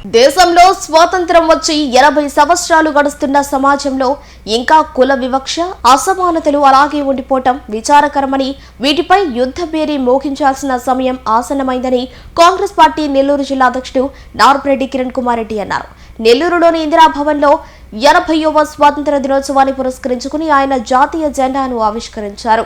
దేశంలో స్వాతంత్రం వచ్చి 80 సంవత్సరాలు గడుస్తున్న సమాజంలో ఇంకా కుల వివక్ష, అసమానతలు అలాగే ఉండిపోవటం విచారకరమని, వీటిపై యుద్ధ బేరీ మోగించాల్సిన సమయం ఆసన్నమైందని కాంగ్రెస్ పార్టీ నెల్లూరు జిల్లా అధ్యక్షుడు నార్పరెడ్డి కిరణ్ కుమార్ రెడ్డి అన్నారు. నెల్లూరులోని ఇందిరాభవన్లో 80వ స్వాతంత్ర దినోత్సవాన్ని పురస్కరించుకుని ఆయన జాతీయ జెండాను ఆవిష్కరించారు.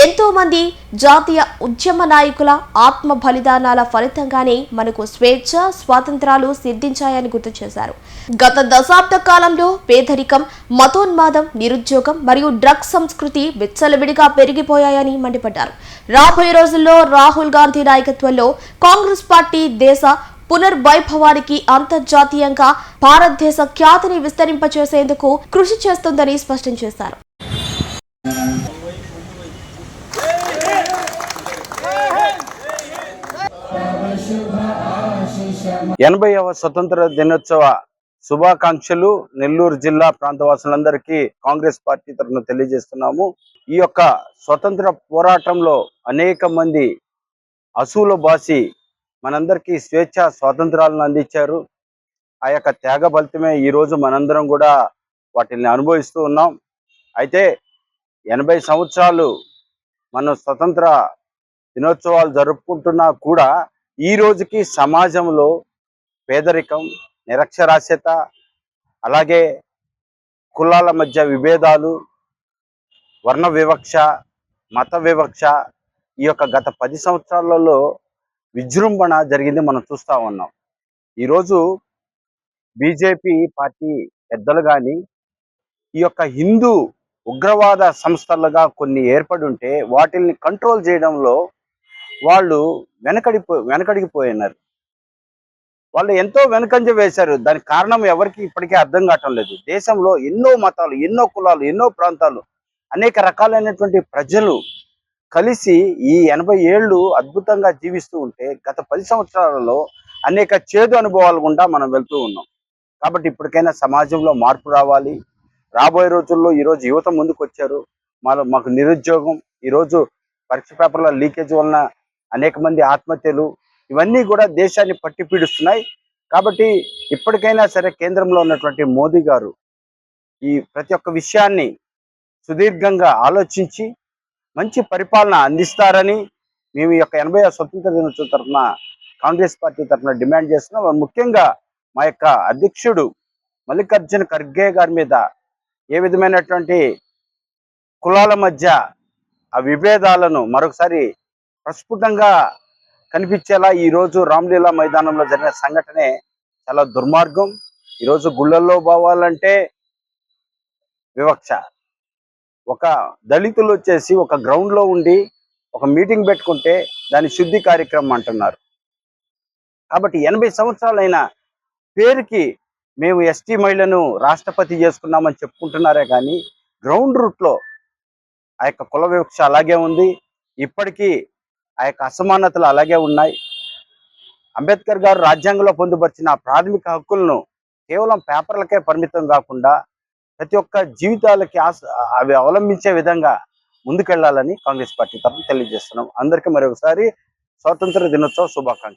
ఎంతో మంది జాతీయ ఉద్యమ నాయకుల ఆత్మ బలిదానాల ఫలితంగానే మనకు స్వేచ్ఛ, స్వాతంత్రాలు సిద్ధించాయని గుర్తు చేశారు. గత దశాబ్ద కాలంలో పేదరికం, మతోన్మాదం, నిరుద్యోగం మరియు డ్రగ్స్ సంస్కృతి విచ్చలవిడిగా పెరిగిపోయాయని మండిపడ్డారు. రాబోయే రోజుల్లో రాహుల్ గాంధీ నాయకత్వంలో కాంగ్రెస్ పార్టీ దేశ పునర్వైభవానికి అంతర్జాతీయంగా భారతదేశ ఖ్యాతిని విస్తరింపచేసేందుకు కృషి చేస్తుందని స్పష్టం చేశారు. 80వ స్వతంత్ర దినోత్సవ శుభాకాంక్షలు నెల్లూరు జిల్లా ప్రాంతవాసులందరికీ కాంగ్రెస్ పార్టీ తరఫున తెలియజేస్తున్నాము. ఈ యొక్క స్వతంత్ర పోరాటంలో అనేక మంది అసూలు బాసి మనందరికీ స్వేచ్ఛ స్వాతంత్రాలను అందించారు. ఆ యొక్క త్యాగ ఫలితమే ఈరోజు మనందరం కూడా వాటిని అనుభవిస్తూ ఉన్నాం. అయితే 80 సంవత్సరాలు మనం స్వతంత్ర దినోత్సవాలు జరుపుకుంటున్నా కూడా ఈ రోజుకి సమాజంలో పేదరికం, నిరక్షరాస్యత, అలాగే కులాల మధ్య విభేదాలు, వర్ణ వివక్ష, మత వివక్ష ఈ యొక్క గత 10 సంవత్సరాలలో విజృంభణ జరిగింది మనం చూస్తూ ఉన్నాం. ఈరోజు బీజేపీ పార్టీ పెద్దలు కానీ ఈ యొక్క హిందూ ఉగ్రవాద సంస్థలుగా కొన్ని ఏర్పడి ఉంటే వాటిని కంట్రోల్ చేయడంలో వాళ్ళు వెనకడిగిపోయినారు. వాళ్ళు ఎంతో వెనుకంజ వేశారు. దానికి కారణం ఎవరికి ఇప్పటికీ అర్థం కావటం లేదు. దేశంలో ఎన్నో మతాలు, ఎన్నో కులాలు, ఎన్నో ప్రాంతాలు, అనేక రకాలైనటువంటి ప్రజలు కలిసి ఈ 80 ఏళ్ళు అద్భుతంగా జీవిస్తూ ఉంటే గత 10 సంవత్సరాలలో అనేక చేదు అనుభవాలు గుండా మనం వెళ్తూ ఉన్నాం. కాబట్టి ఇప్పటికైనా సమాజంలో మార్పు రావాలి. రాబోయే రోజుల్లో ఈరోజు యువత ముందుకు వచ్చారు. మాకు నిరుద్యోగం, ఈరోజు పరీక్ష పేపర్ల లీకేజ్ వలన అనేక మంది ఆత్మహత్యలు, ఇవన్నీ కూడా దేశాన్ని పట్టి పీడిస్తున్నాయి. కాబట్టి ఇప్పటికైనా సరే కేంద్రంలో ఉన్నటువంటి మోదీ గారు ఈ ప్రతి ఒక్క విషయాన్ని సుదీర్ఘంగా ఆలోచించి మంచి పరిపాలన అందిస్తారని మేము ఈ యొక్క 80వ స్వతంత్ర దినోత్సవం తరఫున కాంగ్రెస్ పార్టీ తరఫున డిమాండ్ చేస్తున్నాం. ముఖ్యంగా మా యొక్క అధ్యక్షుడు మల్లికార్జున ఖర్గే గారి మీద ఏ విధమైనటువంటి కులాల మధ్య ఆ విభేదాలను మరొకసారి ప్రస్ఫుటంగా కనిపించేలా ఈరోజు రామ్లీలా మైదానంలో జరిగిన సంఘటనే చాలా దుర్మార్గం. ఈరోజు గుళ్ళల్లో పోవాలంటే వివక్ష, ఒక దళితులు వచ్చేసి ఒక గ్రౌండ్లో ఉండి ఒక మీటింగ్ పెట్టుకుంటే దాని శుద్ధి కార్యక్రమం అంటున్నారు. కాబట్టి 80 సంవత్సరాలైన పేరుకి మేము ఎస్టీ మహిళను రాష్ట్రపతి చేసుకున్నామని చెప్పుకుంటున్నారే కానీ గ్రౌండ్ రూట్లో ఆ యొక్క కుల వివక్ష అలాగే ఉంది. ఇప్పటికీ ఆ యొక్క అసమానతలు అలాగే ఉన్నాయి. అంబేద్కర్ గారు రాజ్యాంగంలో పొందుపరిచిన ప్రాథమిక హక్కులను కేవలం పేపర్లకే పరిమితం కాకుండా ప్రతి ఒక్క జీవితాలకి అవి అవలంబించే విధంగా ముందుకెళ్లాలని కాంగ్రెస్ పార్టీ తరఫున తెలియజేస్తున్నాం. అందరికీ మరొకసారి స్వాతంత్ర దినోత్సవ శుభాకాంక్షలు.